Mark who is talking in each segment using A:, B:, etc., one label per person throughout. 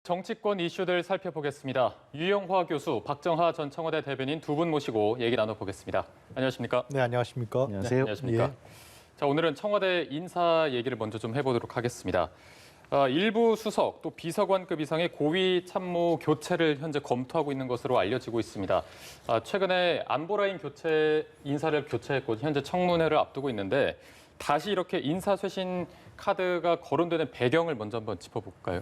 A: 정치권 이슈들 살펴보겠습니다. 유영화 교수, 박정하 전 청와대 대변인 두 분 모시고 얘기 나눠보겠습니다. 안녕하십니까?
B: 네, 안녕하십니까?
C: 안녕하세요.
A: 네, 안녕하십니까?
B: 예.
A: 자, 오늘은 청와대 인사 얘기를 먼저 좀 해보도록 하겠습니다. 일부 수석 또 비서관급 이상의 고위 참모 교체를 현재 검토하고 있는 것으로 알려지고 있습니다. 최근에 안보라인 인사를 교체했고 현재 청문회를 앞두고 있는데 다시 이렇게 인사 쇄신 카드가 거론되는 배경을 먼저 한번 짚어볼까요?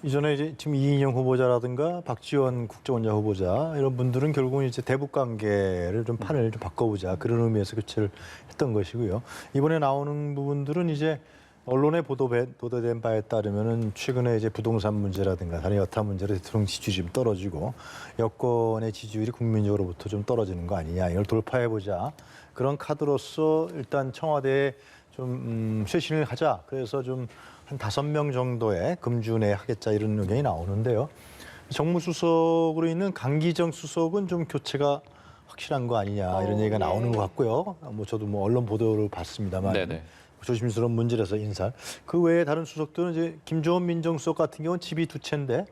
B: 이전에 이제 지금 이인영 후보자라든가 박지원 국정원장 후보자 이런 분들은 결국은 이제 대북 관계를 좀 판을 좀 바꿔보자 그런 의미에서 교체를 했던 것이고요. 이번에 나오는 부분들은 이제 언론에 보도된 바에 따르면은 최근에 이제 부동산 문제라든가 다른 여타 문제로 대통령 지지율이 좀 떨어지고 여권의 지지율이 국민적으로부터 좀 떨어지는 거 아니냐 이걸 돌파해보자 그런 카드로서 일단 청와대에 좀 쇄신을 하자 그래서 좀 한 5명 정도의 금주내 하겠자 이런 의견이 나오는데요. 정무수석으로 있는 강기정 수석은 좀 교체가 확실한 거 아니냐 이런 얘기가 나오는 것 같고요. 뭐 저도 뭐 언론 보도를 봤습니다만
A: 네네.
B: 조심스러운 문제라서 인사. 그 외에 다른 수석들은 이제 김종원 민정수석 같은 경우는 집이 두 채인데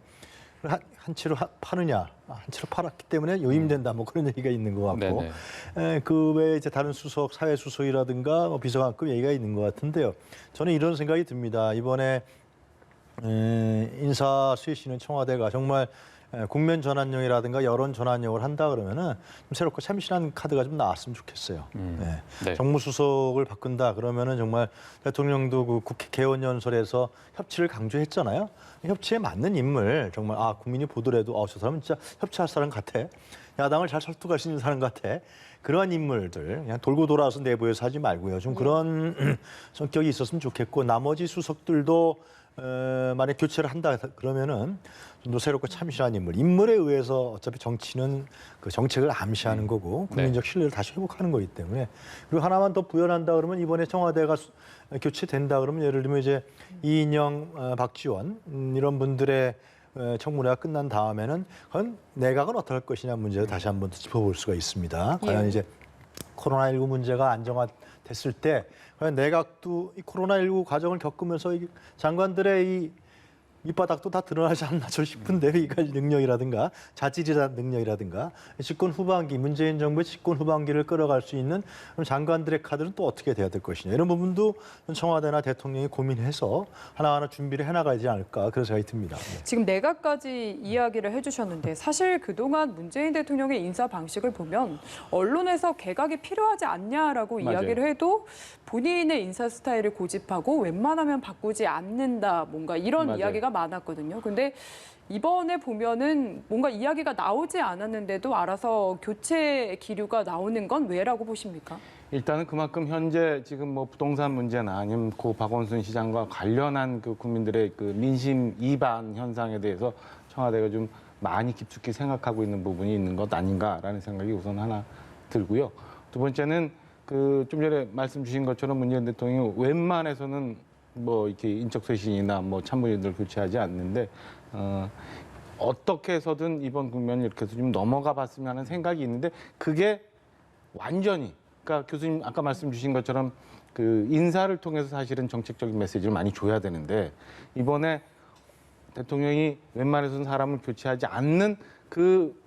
B: 한 채로 파느냐, 한 채로 팔았기 때문에 요임된다 뭐 그런 얘기가 있는 것 같고. 그 외에 이제 다른 수석, 사회수석이라든가 뭐 비서관급 얘기가 있는 것 같은데요. 저는 이런 생각이 듭니다. 이번에 인사 쇄신은 청와대가 정말 국면 전환용이라든가 여론 전환용을 한다 그러면은 좀 새롭고 참신한 카드가 좀 나왔으면 좋겠어요.
A: 네.
B: 정무수석을 바꾼다 그러면은 정말 대통령도 그 국회 개원연설에서 협치를 강조했잖아요. 협치에 맞는 인물 정말 국민이 보더라도 저 사람은 진짜 협치할 사람 같아. 야당을 잘 설득할 수 있는 사람 같아. 그러한 인물들 그냥 돌고 돌아서 내부에서 하지 말고요. 좀 그런 성격이 있었으면 좋겠고 나머지 수석들도 만약 교체를 한다 그러면은 좀 더 새롭고 참신한 인물에 의해서 어차피 정치는 그 정책을 암시하는 거고 국민적 신뢰를 다시 회복하는 거기 때문에 그리고 하나만 더 부연한다 그러면 이번에 청와대가 교체된다 그러면 예를 들면 이제 이인영, 박지원 이런 분들의 청문회가 끝난 다음에는 과연 내각은 어떻게 할 것이냐 문제를 다시 한번 짚어볼 수가 있습니다. 과연 이제 코로나19 문제가 안정화됐을 때 과연 내각도 이 코로나19 과정을 겪으면서 이 장관들의 이 밑바닥도 다 드러나지 않나 저 싶은데 이가 능력이라든가 자질이라는 능력이라든가 집권 후반기 문재인 정부의 집권 후반기를 끌어갈 수 있는 장관들의 카드는 또 어떻게 돼야 될 것이냐 이런 부분도 청와대나 대통령이 고민해서 하나하나 준비를 해나가야지 않을까 그런 생각이 듭니다.
D: 지금 내각까지 이야기를 해주셨는데 사실 그동안 문재인 대통령의 인사 방식을 보면 언론에서 개각이 필요하지 않냐라고
A: 맞아요.
D: 이야기를 해도 본인의 인사 스타일을 고집하고 웬만하면 바꾸지 않는다 뭔가 이런
A: 맞아요.
D: 이야기가 많았거든요. 근데 이번에 보면은 뭔가 이야기가 나오지 않았는데도 알아서 교체 기류가 나오는 건 왜라고 보십니까?
C: 일단은 그만큼 현재 지금 뭐 부동산 문제나 아니면 고 박원순 시장과 관련한 그 국민들의 그 민심 이반 현상에 대해서 청와대가 좀 많이 깊숙이 생각하고 있는 부분이 있는 것 아닌가라는 생각이 우선 하나 들고요. 두 번째는 그 좀 전에 말씀 주신 것처럼 문재인 대통령이 웬만해서는 뭐 이렇게 인적쇄신이나 뭐 참모진들 교체하지 않는데 어떻게 해서든 이번 국면을 이렇게 해서 좀 넘어가 봤으면 하는 생각이 있는데 그게 완전히 그러니까 교수님 아까 말씀 주신 것처럼 그 인사를 통해서 사실은 정책적인 메시지를 많이 줘야 되는데 이번에 대통령이 웬만해서는 사람을 교체하지 않는 그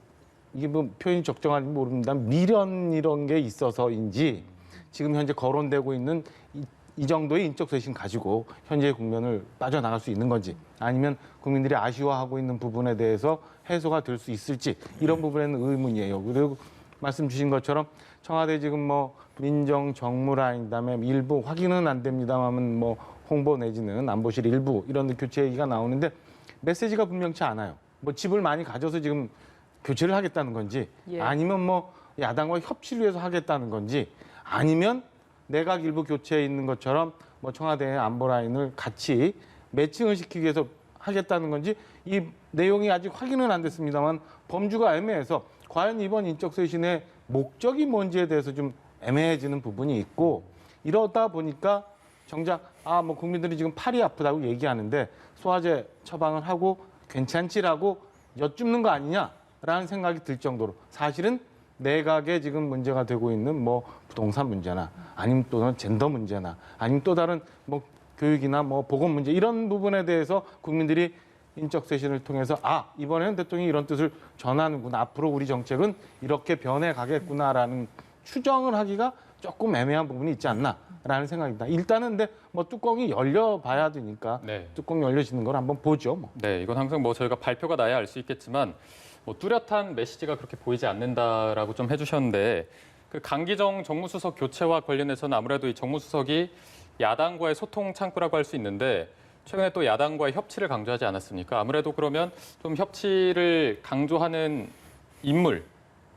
C: 이게 뭐 표현이 적정한지 모릅니다. 미련 이런 게 있어서인지 지금 현재 거론되고 있는 이 정도의 인적 쇄신 가지고 현재의 국면을 빠져나갈 수 있는 건지 아니면 국민들이 아쉬워하고 있는 부분에 대해서 해소가 될 수 있을지 이런 부분에는 의문이에요. 그리고 말씀 주신 것처럼 청와대 지금 뭐 민정 정무라인 그다음에 일부 확인은 안 됩니다만 뭐 홍보 내지는 안보실 일부 이런 교체 얘기가 나오는데 메시지가 분명치 않아요. 뭐 집을 많이 가져서 지금 교체를 하겠다는 건지 아니면 뭐 야당과 협치를 위해서 하겠다는 건지 아니면 내각 일부 교체에 있는 것처럼 뭐 청와대의 안보 라인을 같이 매칭을 시키기 위해서 하겠다는 건지 이 내용이 아직 확인은 안 됐습니다만 범주가 애매해서 과연 이번 인적 쇄신의 목적이 뭔지에 대해서 좀 애매해지는 부분이 있고 이러다 보니까 정작 뭐 국민들이 지금 팔이 아프다고 얘기하는데 소화제 처방을 하고 괜찮지라고 여쭙는 거 아니냐라는 생각이 들 정도로 사실은 내각에 지금 문제가 되고 있는 뭐 부동산 문제나 아니면 또 젠더 문제나 아니면 또 다른 뭐 교육이나 뭐 보건 문제 이런 부분에 대해서 국민들이 인적 세션을 통해서 이번에는 대통령이 이런 뜻을 전하는구나. 앞으로 우리 정책은 이렇게 변해 가겠구나라는 추정을 하기가 조금 애매한 부분이 있지 않나라는 생각입니다. 일단은 근데 뭐 뚜껑이 열려 봐야 되니까
A: 네.
C: 뚜껑 열려지는 걸 한번 보죠. 뭐.
A: 네, 이건 항상 뭐 저희가 발표가 나야 알 수 있겠지만 뭐 뚜렷한 메시지가 그렇게 보이지 않는다라고 좀 해주셨는데 그 강기정 정무수석 교체와 관련해서는 아무래도 이 정무수석이 야당과의 소통 창구라고 할 수 있는데 최근에 또 야당과의 협치를 강조하지 않았습니까? 아무래도 그러면 좀 협치를 강조하는 인물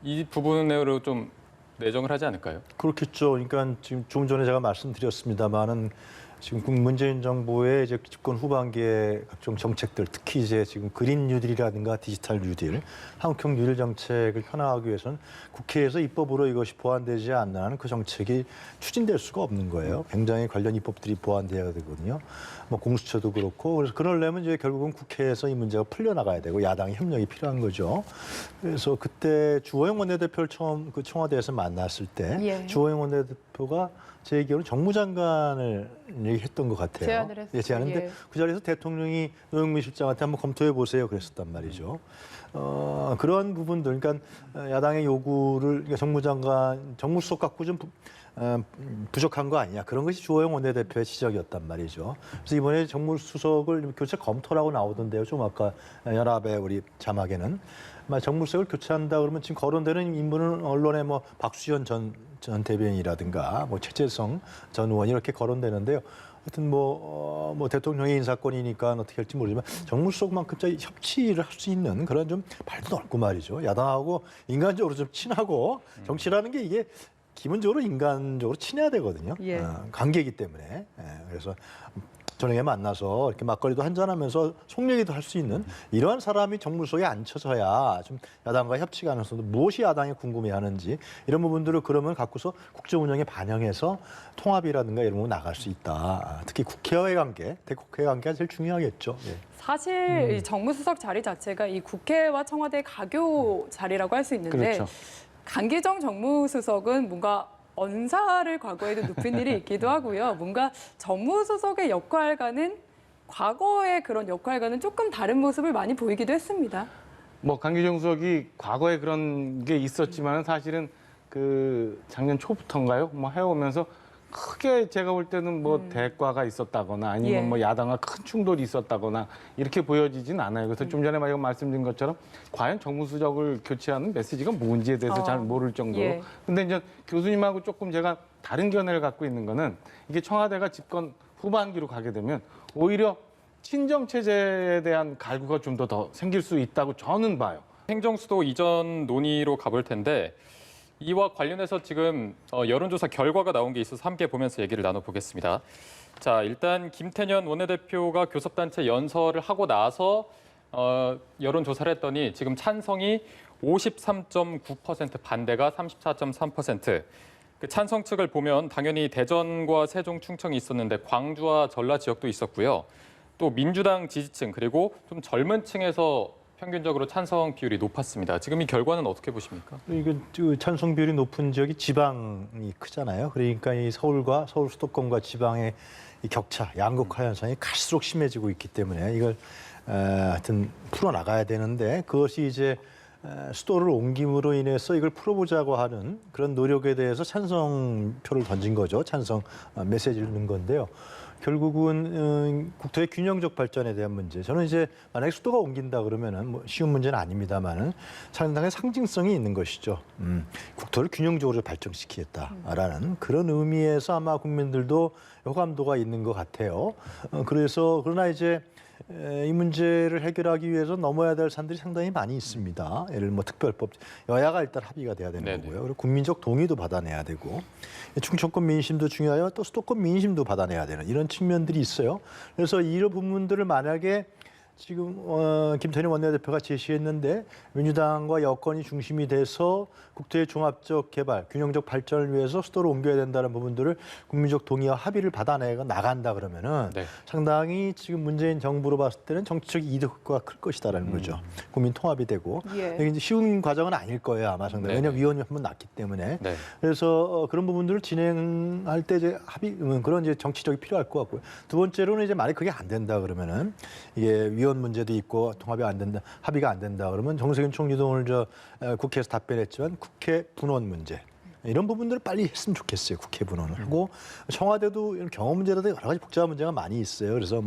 A: 이 부분으로 좀 내정을 하지 않을까요?
B: 그렇겠죠. 그러니까 지금 조금 전에 제가 말씀드렸습니다만은 지금 문재인 정부의 이제 집권 후반기에 각종 정책들, 특히 이제 지금 그린 뉴딜이라든가 디지털 뉴딜, 한국형 뉴딜 정책을 현황하기 위해서는 국회에서 입법으로 이것이 보완되지 않는 한 그 정책이 추진될 수가 없는 거예요. 굉장히 관련 입법들이 보완돼야 되거든요. 뭐 공수처도 그렇고 그래서 그러려면 이제 결국은 국회에서 이 문제가 풀려나가야 되고 야당의 협력이 필요한 거죠. 그래서 그때 주호영 원내대표를 처음 그 청와대에서 만났을 때
D: 예.
B: 주호영 원내대표가 제 얘기로는 정무장관을 얘기했던 것 같아요.
D: 제안을 했어요.
B: 예, 제안했는데
D: 예.
B: 그 자리에서 대통령이 노영민 실장한테 한번 검토해 보세요 그랬었단 말이죠. 그런 부분들, 그러니까 야당의 요구를 그러니까 정무장관, 정무수석 갖고 좀 부족한 거 아니냐 그런 것이 주호영 원내대표의 지적이었단 말이죠. 그래서 이번에 정무수석을 교체 검토라고 나오던데요. 좀 아까 연합의 우리 자막에는 정무수석을 교체한다 그러면 지금 거론되는 인물은 언론에 뭐 박수현 전 대변인이라든가 뭐 최재성 전 의원 이렇게 거론되는데요. 하여튼 뭐 대통령의 인사권이니까 어떻게 할지 모르지만 정무수석만큼 협치를 할 수 있는 그런 좀 발도 넓고 말이죠. 야당하고 인간적으로 좀 친하고 정치라는 게 이게 기본적으로 인간적으로 친해야 되거든요.
D: 예.
B: 관계이기 때문에. 그래서 저녁에 만나서 이렇게 막걸리도 한잔하면서 속 얘기도 할 수 있는 이러한 사람이 정무수석에 앉혀서야 좀 야당과 협치 가능성도 무엇이 야당이 궁금해하는지 이런 부분들을 그러면 갖고서 국정 운영에 반영해서 통합이라든가 이런 거 나갈 수 있다. 특히 국회와의 관계, 대국회의 관계가 제일 중요하겠죠. 예.
D: 사실 이 정무수석 자리 자체가 이 국회와 청와대 가교 자리라고 할 수 있는데
C: 그렇죠.
D: 강기정 정무수석은 뭔가 언사를 과거에도 눕힌 일이 있기도 하고요. 뭔가 정무수석의 역할과는 과거의 그런 역할과는 조금 다른 모습을 많이 보이기도 했습니다.
C: 뭐 강기정 수석이 과거에 그런 게 있었지만 사실은 그 작년 초부터인가요? 뭐 해오면서 크게 제가 볼 때는 뭐 대과가 있었다거나 아니면
D: 예.
C: 뭐 야당과 큰 충돌이 있었다거나 이렇게 보여지진 않아요. 그래서 좀 전에 말씀드린 것처럼 과연 정무수석을 교체하는 메시지가 뭔지에 대해서 잘 모를 정도로.
D: 예.
C: 근데 이제 교수님하고 조금 제가 다른 견해를 갖고 있는 거는 이게 청와대가 집권 후반기로 가게 되면 오히려 친정 체제에 대한 갈구가 좀 더 생길 수 있다고 저는 봐요.
A: 행정수도 이전 논의로 가볼 텐데 이와 관련해서 지금 여론조사 결과가 나온 게 있어서 함께 보면서 얘기를 나눠보겠습니다. 자, 일단 김태년 원내대표가 교섭단체 연설을 하고 나서 여론조사를 했더니 지금 찬성이 53.9%, 반대가 34.3%. 그 찬성 측을 보면 당연히 대전과 세종, 충청이 있었는데 광주와 전라 지역도 있었고요. 또 민주당 지지층 그리고 좀 젊은 층에서 평균적으로 찬성 비율이 높았습니다. 지금 이 결과는 어떻게 보십니까?
B: 이게 찬성 비율이 높은 지역이 지방이 크잖아요. 그러니까 이 서울과 서울 수도권과 지방의 이 격차, 양극화 현상이 갈수록 심해지고 있기 때문에 이걸 하여튼 풀어 나가야 되는데 그것이 이제 수도를 옮김으로 인해서 이걸 풀어보자고 하는 그런 노력에 대해서 찬성표를 던진 거죠. 찬성 메시지를 넣은 건데요. 결국은 국토의 균형적 발전에 대한 문제. 저는 이제 만약에 수도가 옮긴다 그러면은 뭐 쉬운 문제는 아닙니다만은 상당히 상징성이 있는 것이죠. 국토를 균형적으로 발전시키겠다라는 그런 의미에서 아마 국민들도 호감도가 있는 것 같아요. 그래서 그러나 이제 이 문제를 해결하기 위해서 넘어야 될 산들이 상당히 많이 있습니다. 예를 뭐 특별법, 여야가 일단 합의가 돼야 되는
A: 네네.
B: 거고요. 그리고 국민적 동의도 받아내야 되고 충청권 민심도 중요하여 또 수도권 민심도 받아내야 되는 이런 측면들이 있어요. 그래서 이런 부분들을 만약에 지금 김태년 원내대표가 제시했는데 민주당과 여권이 중심이 돼서 국토의 종합적 개발, 균형적 발전을 위해서 수도를 옮겨야 된다는 부분들을 국민적 동의와 합의를 받아내가 나간다 그러면은
A: 네.
B: 상당히 지금 문재인 정부로 봤을 때는 정치적 이득과 클 것이다라는 거죠. 국민 통합이 되고
D: 예.
B: 이게 이제 쉬운 과정은 아닐 거예요 아마 상당히.
A: 네네.
B: 왜냐하면 위원회 한번 났기 때문에.
A: 네.
B: 그래서 그런 부분들을 진행할 때 이제 합의 그런 이제 정치적이 필요할 것 같고요. 두 번째로는 이제 만약 그게 안 된다 그러면은 이게 이혼 문제도 있고 통합이 안 된다, 합의가 안 된다 그러면 정세균 총리도 오늘 국회에서 답변했지만 국회 분원 문제 이런 부분들을 빨리 했으면 좋겠어요. 국회 분원을 하고 청와대도 이런 경호 문제라도 여러 가지 복잡한 문제가 많이 있어요. 그래서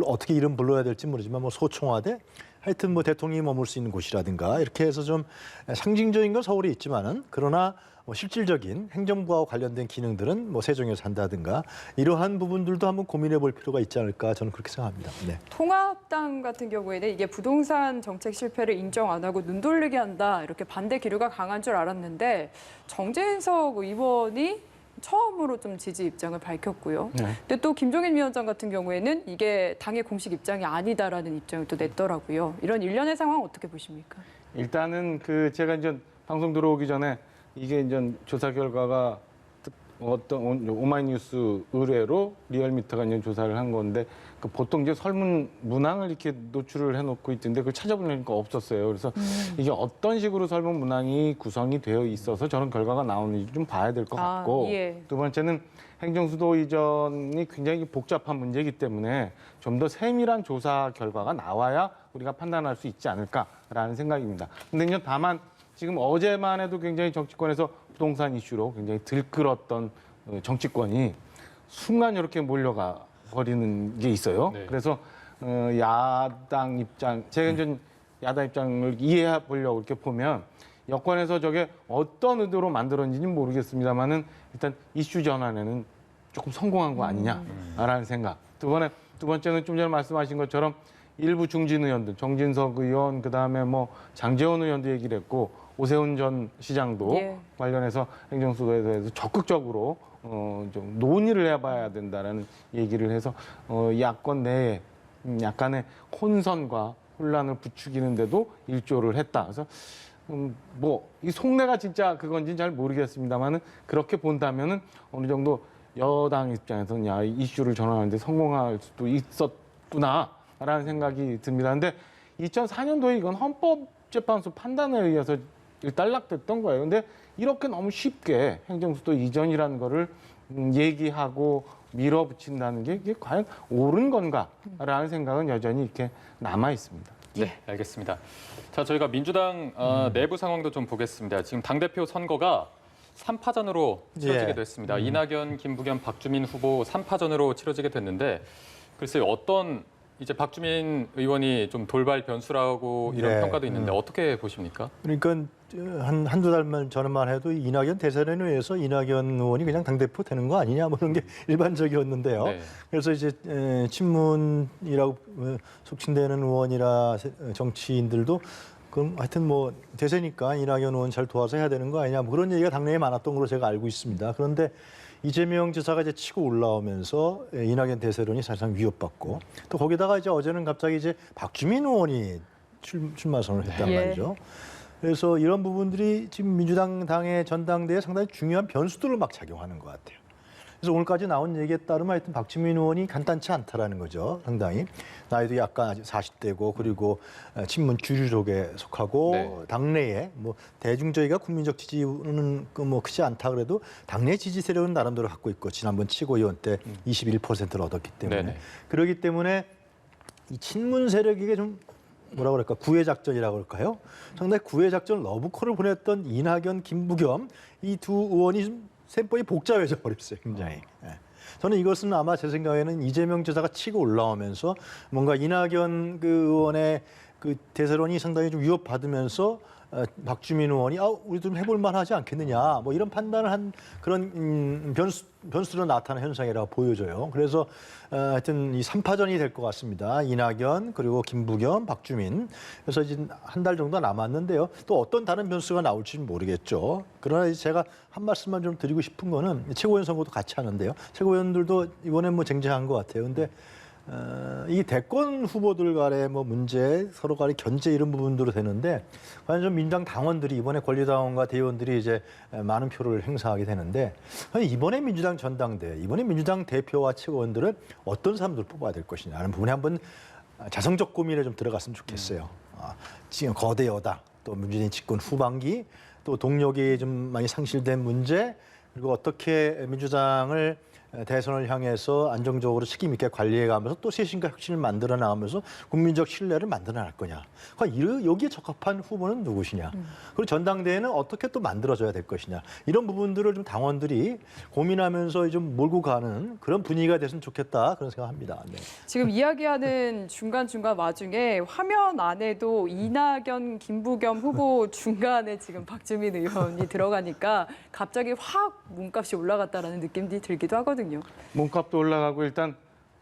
B: 어떻게 이름 불러야 될지 모르지만 소청와대 하여튼 대통령이 머물 수 있는 곳이라든가 이렇게 해서 좀 상징적인 건 서울에 있지만은 그러나 실질적인 행정부와 관련된 기능들은 세종에서 한다든가 이러한 부분들도 한번 고민해 볼 필요가 있지 않을까 저는 그렇게 생각합니다. 네.
D: 통합당 같은 경우에는 이게 부동산 정책 실패를 인정 안 하고 눈 돌리게 한다 이렇게 반대 기류가 강한 줄 알았는데 정진석 의원이 처음으로 좀 지지 입장을 밝혔고요.
C: 네.
D: 근데 또 김종인 위원장 같은 경우에는 이게 당의 공식 입장이 아니다라는 입장을 또 냈더라고요. 이런 일련의 상황 어떻게 보십니까?
C: 일단은 제가 이제 방송 들어오기 전에 이게 이제 조사 결과가 어떤 오마이뉴스 의뢰로 리얼미터가 이제 조사를 한 건데 보통 이제 설문 문항을 이렇게 노출을 해놓고 있던데 그걸 찾아보려니까 없었어요. 그래서 이게 어떤 식으로 설문 문항이 구성이 되어 있어서 저런 결과가 나오는지 좀 봐야 될 것 같고
D: 예.
C: 두 번째는 행정수도 이전이 굉장히 복잡한 문제이기 때문에 좀 더 세밀한 조사 결과가 나와야 우리가 판단할 수 있지 않을까라는 생각입니다. 근데 이제 다만 지금 어제만 해도 굉장히 정치권에서 부동산 이슈로 굉장히 들끓었던 정치권이 순간 이렇게 몰려가 버리는 게 있어요.
A: 네.
C: 그래서 야당 입장, 제가 이제 야당 입장을 이해해 보려고 이렇게 보면 여권에서 저게 어떤 의도로 만들었는지는 모르겠습니다만은 일단 이슈 전환에는 조금 성공한 거 아니냐라는 생각. 두 번째는 좀 전에 말씀하신 것처럼 일부 중진 의원들, 정진석 의원, 그다음에 장제원 의원도 얘기를 했고 오세훈 전 시장도
D: 예.
C: 관련해서 행정수도에 대해서 적극적으로 좀 논의를 해봐야 된다라는 얘기를 해서 야권 내에 약간의 혼선과 혼란을 부추기는데도 일조를 했다. 그래서 이 속내가 진짜 그건지는 잘 모르겠습니다만은 그렇게 본다면은 어느 정도 여당 입장에서는 이 이슈를 전환하는데 성공할 수도 있었구나라는 생각이 듭니다. 근데 2004년도에 이건 헌법재판소 판단에 의해서 일단락됐던 거예요. 근데 이렇게 너무 쉽게 행정수도 이전이라는 거를 얘기하고 밀어붙인다는 게 이게 과연 옳은 건가라는 생각은 여전히 이렇게 남아 있습니다.
A: 네, 알겠습니다. 자, 저희가 민주당 내부 상황도 좀 보겠습니다. 지금 당대표 선거가 3파전으로 치러지게
B: 예.
A: 됐습니다. 이낙연, 김부겸, 박주민 후보 3파전으로 치러지게 됐는데 글쎄요, 어떤 이제 박주민 의원이 좀 돌발 변수라고 이런
B: 네.
A: 평가도 있는데 어떻게 보십니까?
B: 그러니까 한두 달만 전만 해도 이낙연 대선에 의해서 이낙연 의원이 그냥 당대표 되는 거 아니냐 뭐 그런 게 일반적이었는데요.
A: 네.
B: 그래서 이제 친문이라고 속칭되는 의원이라 정치인들도 그럼 하여튼 대세니까 이낙연 의원 잘 도와서 해야 되는 거 아니냐 뭐 그런 얘기가 당내에 많았던 걸로 제가 알고 있습니다. 그런데 이재명 지사가 이제 치고 올라오면서 이낙연 대세론이 사실상 위협받고 또 거기다가 이제 어제는 갑자기 이제 박주민 의원이 출마 선언을 했단
D: 예.
B: 말이죠. 그래서 이런 부분들이 지금 민주당 당의 전당대회에 상당히 중요한 변수들을 막 작용하는 것 같아요. 그래서 오늘까지 나온 얘기에 따르면 하여튼 박주민 의원이 간단치 않다라는 거죠. 상당히 나이도 약간 아직 40대고 그리고 친문 주류족에 속하고
A: 네.
B: 당내에 대중적이가 국민적 지지는 크지 않다 그래도 당내 지지 세력은 나름대로 갖고 있고 지난번 최고위원 때 21%를 얻었기 때문에
A: 네네.
B: 그렇기 때문에 이 친문 세력에게 좀 뭐라 그럴까 구애 작전이라고 할까요? 상당히 구애 작전 러브콜을 보냈던 이낙연, 김부겸 이 두 의원이 좀 셈법이 복잡해져 버렸어요, 굉장히. 예. 저는 이것은 아마 제 생각에는 이재명 지사가 치고 올라오면서 뭔가 이낙연 의원의 대세론이 상당히 좀 위협받으면서 박주민 의원이 우리도 좀 해볼 만하지 않겠느냐 이런 판단을 한 그런 변수로 나타난 현상이라고 보여져요. 그래서 하여튼 이 3파전이 될 것 같습니다. 이낙연 그리고 김부겸, 박주민. 그래서 이제 한 달 정도 남았는데요. 또 어떤 다른 변수가 나올지는 모르겠죠. 그러나 제가 한 말씀만 좀 드리고 싶은 거는 최고위원 선거도 같이 하는데요. 최고위원들도 이번엔 쟁쟁한 것 같아요. 근데 이 대권 후보들 간의 문제, 서로 간의 견제 이런 부분들로 되는데 과연 좀 민주당 당원들이 이번에 권리당원과 대의원들이 이제 많은 표를 행사하게 되는데 이번에 민주당 전당대회, 이번에 민주당 대표와 최고위원들을 어떤 사람들 뽑아야 될 것이냐는 부분에 한번 자성적 고민에 좀 들어갔으면 좋겠어요. 지금 거대 여당, 또 문재인 집권 후반기, 또 동력이 좀 많이 상실된 문제, 그리고 어떻게 민주당을 대선을 향해서 안정적으로 책임 있게 관리해가면서 또 쇄신과 혁신을 만들어 나가면서 국민적 신뢰를 만들어 나갈 거냐. 여기에 적합한 후보는 누구시냐. 그리고 전당대회는 어떻게 또 만들어져야 될 것이냐. 이런 부분들을 좀 당원들이 고민하면서 좀 몰고 가는 그런 분위기가 됐으면 좋겠다 그런 생각합니다. 네.
D: 지금 이야기하는 중간중간 와중에 화면 안에도 이낙연, 김부겸 후보 중간에 지금 박주민 의원이 들어가니까 갑자기 확 몸값이 올라갔다라는 느낌이 들기도 하거든요.
C: 몸값도 올라가고 일단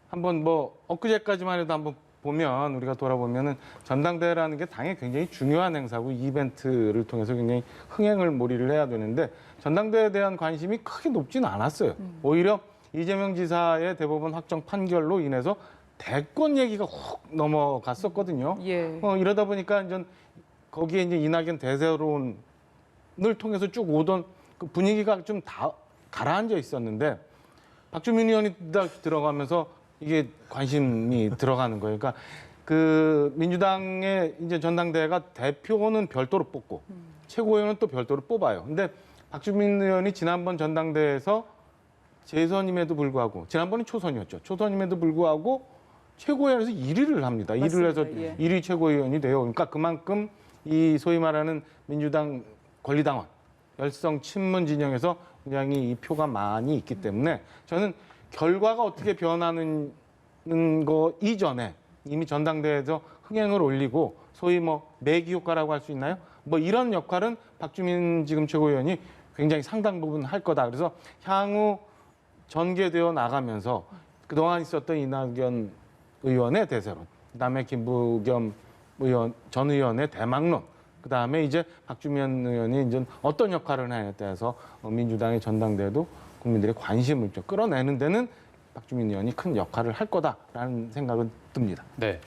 C: 한번 뭐 엊그제까지만 해도 한번 보면 우리가 돌아보면은 전당대회라는 게 당에 굉장히 중요한 행사고 이벤트를 통해서 굉장히 흥행을 몰이를 해야 되는데 전당대회에 대한 관심이 크게 높지는 않았어요. 오히려 이재명 지사의 대법원 확정 판결로 인해서 대권 얘기가 훅 넘어갔었거든요.
D: 예.
C: 이러다 보니까 이제 거기에 이제 이낙연 대세론을 통해서 쭉 오던 그 분위기가 좀 다 가라앉아 있었는데 박주민 의원이 딱 들어가면서 이게 관심이 들어가는 거예요. 그러니까 그 민주당의 이제 전당대회가 대표는 별도로 뽑고 최고위원은 또 별도로 뽑아요. 근데 박주민 의원이 지난번 전당대회에서 재선임에도 불구하고 지난번이 초선이었죠. 초선임에도 불구하고 최고위원에서 1위를 합니다. 1위를 해서
D: 예.
C: 1위 최고위원이 돼요. 그러니까 그만큼 이 소위 말하는 민주당 권리당원 열성 친문 진영에서 굉장히 이 표가 많이 있기 때문에 저는 결과가 어떻게 변하는 거 이전에 이미 전당대회에서 흥행을 올리고 소위 뭐 매기 효과라고 할 수 있나요? 뭐 이런 역할은 박주민 지금 최고위원이 굉장히 상당 부분 할 거다. 그래서 향후 전개되어 나가면서 그동안 있었던 이낙연 의원의 대세론, 그다음에 김부겸 전 의원의 대망론, 그다음에 이제 박주민 의원이 이제 어떤 역할을 하냐에 따라서 민주당의 전당대회도 국민들의 관심을 좀 끌어내는 데는 박주민 의원이 큰 역할을 할 거다라는 생각은 듭니다.
A: 네.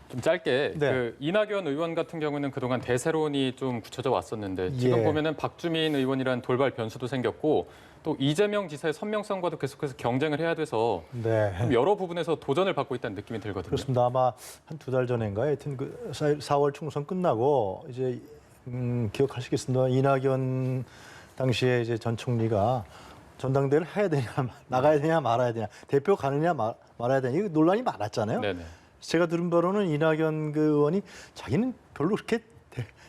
A: 좀 짧게
B: 네.
A: 그 이낙연 의원 같은 경우는 그동안 대세론이 좀 굳혀져 왔었는데 지금
B: 예.
A: 보면은 박주민 의원이라는 돌발 변수도 생겼고 또 이재명 지사의 선명성과도 계속해서 경쟁을 해야 돼서
B: 네.
A: 좀 여러 부분에서 도전을 받고 있다는 느낌이 들거든요.
B: 그렇습니다. 아마 한 2달 전인가 하여튼 그 4월 총선 끝나고 이제 기억하시겠습니다. 이낙연 당시에 이제 전 총리가 전당대회를 해야 되냐 나가야 되냐 말아야 되냐 대표 가느냐 말아야 되냐 이거 논란이 많았잖아요.
A: 네네.
B: 제가 들은 바로는 이낙연 그 의원이 자기는 별로 그렇게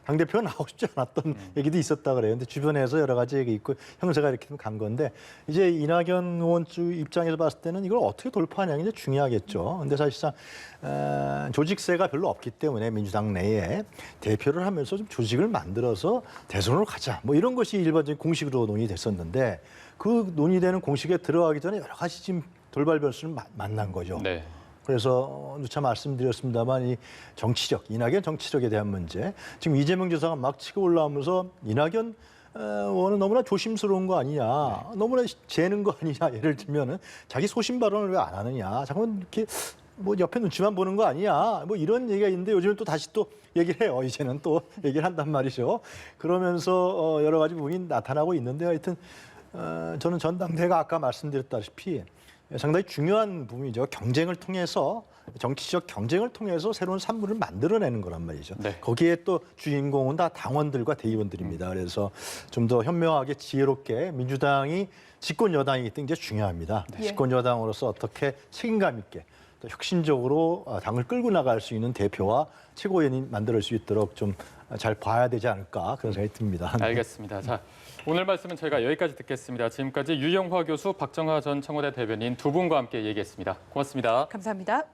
B: 당대표가 나오고 싶지 않았던 얘기도 있었다 그래요. 근데 주변에서 여러 가지 얘기 있고 형사가 이렇게 간 건데 이제 이낙연 의원 쪽 입장에서 봤을 때는 이걸 어떻게 돌파하냐는 게 중요하겠죠. 근데 사실상 조직세가 별로 없기 때문에 민주당 내에 대표를 하면서 좀 조직을 만들어서 대선으로 가자. 뭐 이런 것이 일반적인 공식으로 논의됐었는데 그 논의되는 공식에 들어가기 전에 여러 가지 지금 돌발 변수를 만난 거죠.
A: 네.
B: 그래서 누차 말씀드렸습니다만 이 이낙연 정치력에 대한 문제. 지금 이재명 지사가 막 치고 올라오면서 이낙연 의원은 너무나 조심스러운 거 아니냐. 너무나 재는 거 아니냐. 예를 들면은 자기 소신 발언을 왜 안 하느냐. 자꾸만 이렇게 뭐 옆에 눈치만 보는 거 아니냐. 뭐 이런 얘기가 있는데 요즘은 또 다시 또 얘기를 해요. 이제는 또 얘기를 한단 말이죠. 그러면서 여러 가지 부분이 나타나고 있는데 하여튼 저는 전당대회가 아까 말씀드렸다시피 상당히 중요한 부분이죠. 경쟁을 통해서 정치적 경쟁을 통해서 새로운 산물을 만들어내는 거란 말이죠.
A: 네.
B: 거기에 또 주인공은 다 당원들과 대의원들입니다. 그래서 좀 더 현명하게 지혜롭게 민주당이 집권 여당이기 때문에 이제 중요합니다.
D: 예.
B: 집권 여당으로서 어떻게 책임감 있게 또 혁신적으로 당을 끌고 나갈 수 있는 대표와 최고위원이 만들 수 있도록 좀 잘 봐야 되지 않을까 그런 생각이 듭니다.
A: 알겠습니다. 자, 오늘 말씀은 저희가 여기까지 듣겠습니다. 지금까지 유영화 교수, 박정하 전 청와대 대변인 두 분과 함께 얘기했습니다. 고맙습니다.
D: 감사합니다.